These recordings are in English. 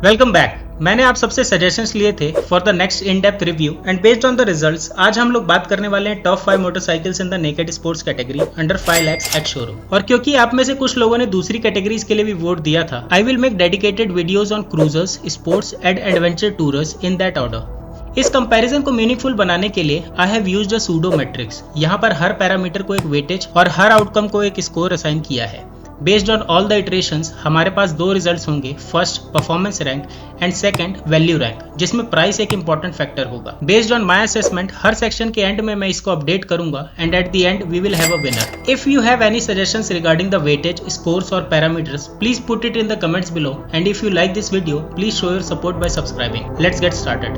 Welcome back. मैंने आप सबसे सजेशंस लिए थे for the next in depth review and based on the results आज हम लोग बात करने वाले हैं top 5 motorcycles in the naked sports category under 5 lakhs at showroom. और क्योंकि आप में से कुछ लोगों ने दूसरी कैटेगरीज के लिए भी वोट दिया था, I will make dedicated videos on cruisers, sports and adventure tourers in that order. इस कंपैरिजन को मीनिंगफुल बनाने के लिए I have used a pseudo matrix. यहाँ पर हर पैरामीटर को एक वेटेज और हर आउटकम को एक स्कोर असाइन किया है। Based on all the iterations हमारे पास दो रिजल्ट्स होंगे, first performance rank and second value rank, जिसमें प्राइस एक इंपॉर्टेंट फैक्टर होगा। बेस्ड ऑन माय असेसमेंट हर सेक्शन के एंड में मैं इसको अपडेट करूंगा and at the end we will have a winner. If you have any suggestions regarding the weightage, scores और parameters, please put it in the comments below and if you like this video please show your support bye subscribing. Let's get started.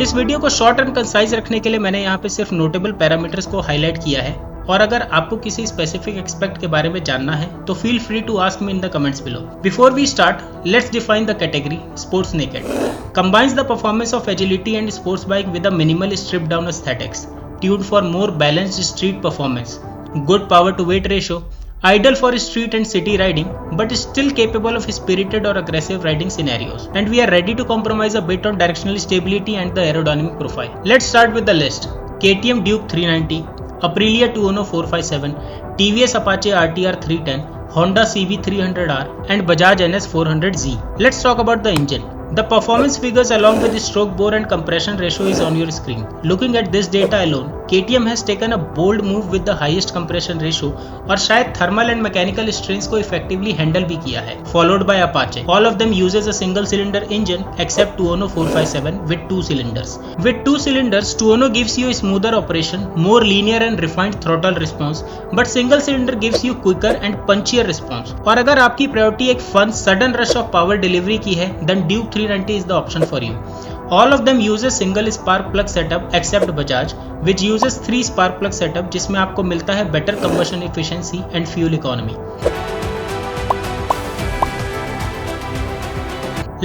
इस video को short and concise रखने के लिए मैंने यहाँ पे सिर्फ नोटेबल पैरामीटर्स को हाईलाइट किया है, और अगर आपको किसी स्पेसिफिक एस्पेक्ट के बारे में जानना है तो feel free to ask me in the comments below. Before we start, let's define the category. Sports naked combines the performance of agility and sports bike with a minimal stripped down aesthetics, tuned for more balanced street performance, good power to weight ratio, ideal for street and city riding, but still capable of spirited or aggressive riding scenarios. And we are ready to compromise a bit on directional stability and the aerodynamic profile. Let's start with the list. KTM Duke 390, Aprilia Tuono 457, TVS Apache RTR 310, Honda CB 300R and Bajaj NS 400Z. Let's talk about the engine. The performance figures along with the stroke bore and compression ratio is on your screen. Looking at this data alone, KTM has taken a bold move with the highest compression ratio और शायद thermal and mechanical strains को effectively handle भी किया है, followed by Apache. All of them uses a single cylinder engine except Tuono 457 with 2 cylinders. With 2 cylinders, Tuono gives you a smoother operation, more linear and refined throttle response, but single cylinder gives you quicker and punchier response. और अगर आपकी priority एक fun sudden rush of power delivery की है, then Duke 390 is the option for you. All of them uses single spark plug setup except Bajaj, which uses 3 spark plug setup, जिसमें आपको मिलता है better combustion efficiency and fuel economy.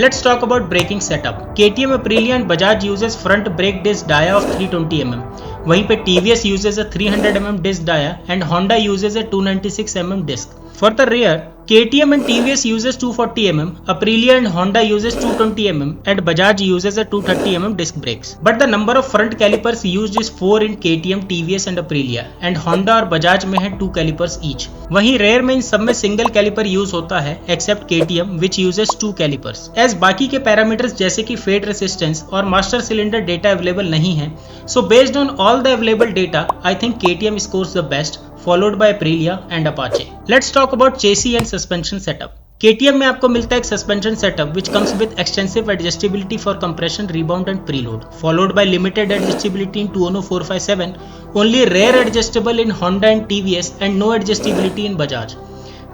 Let's talk about braking setup. KTM Aprilia and Bajaj uses front brake disc dia of 320 mm. वहीं पे TVS uses a 300 mm disc dia and Honda uses a 296 mm disc. For the rear, KTM and TVS uses 240 mm, Aprilia and Honda uses 220 mm and Bajaj uses a 230 mm disc brakes. But the number of front calipers used is 4 in KTM, TVS and Aprilia and Honda और Bajaj में है 2 calipers each. वहीं rear में इन सब में single caliper use होता है except KTM which uses 2 calipers. As बाकी के पैरामीटर्स जैसे कि fade resistance और master cylinder data available नहीं है, so based on all the available data, I think KTM scores the best, followed by Aprilia and Apache. Let's talk about chassis and suspension setup. KTM में आपको मिलता है एक suspension setup which comes with extensive adjustability for compression, rebound and preload, followed by limited adjustability in Tuono 457, only rare adjustable in Honda and TVS and no adjustability in Bajaj.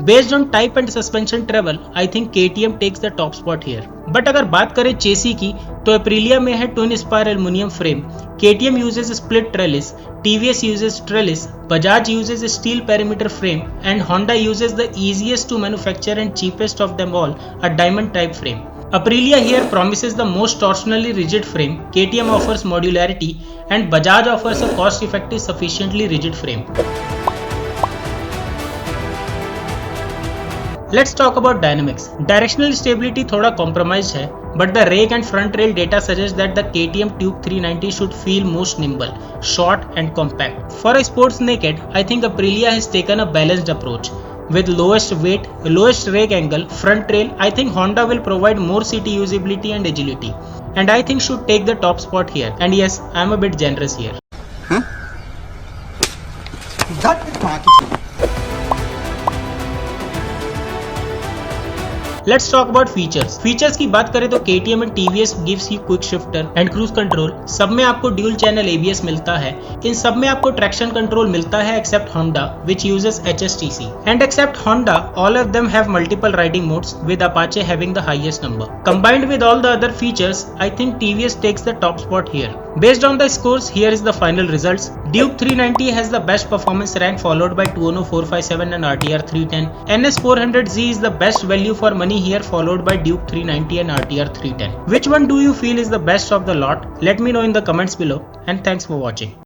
Based on type and suspension travel, I think KTM takes the top spot here. But अगर बात करें चेसी की तो Aprilia में है twin spire aluminum frame, KTM uses split trellis, TVS uses trellis, Bajaj uses a steel perimeter frame and Honda uses the easiest to manufacture and cheapest of them all, a diamond type frame. Aprilia here promises the most torsionally rigid frame, KTM offers modularity and Bajaj offers a cost effective sufficiently rigid frame. Let's talk about dynamics. Directional stability थोड़ा compromised है, but the rake and front rail data suggests that the KTM Duke 390 should feel most nimble, short and compact. For a sports naked, I think Aprilia has taken a balanced approach. With lowest weight, lowest rake angle, front rail, I think Honda will provide more city usability and agility. And I think should take the top spot here. And yes, I am a bit generous here. Huh? That is marketing. Let's talk about features. Features की बात करें तो KTM and TVS gives you quick shifter and cruise control. सब में आपको dual channel ABS मिलता है. इन सब में आपको traction control मिलता है except Honda which uses HSTC. And except Honda, all of them have multiple riding modes with Apache having the highest number. Combined with all the other features, I think TVS takes the top spot here. Based on the scores, here is the final results. Duke 390 has the best performance rank followed by Tuono 457 and RTR 310. NS 400Z is the best value for money here followed by Duke 390 and RTR 310. Which one do you feel is the best of the lot? Let me know in the comments below and thanks for watching.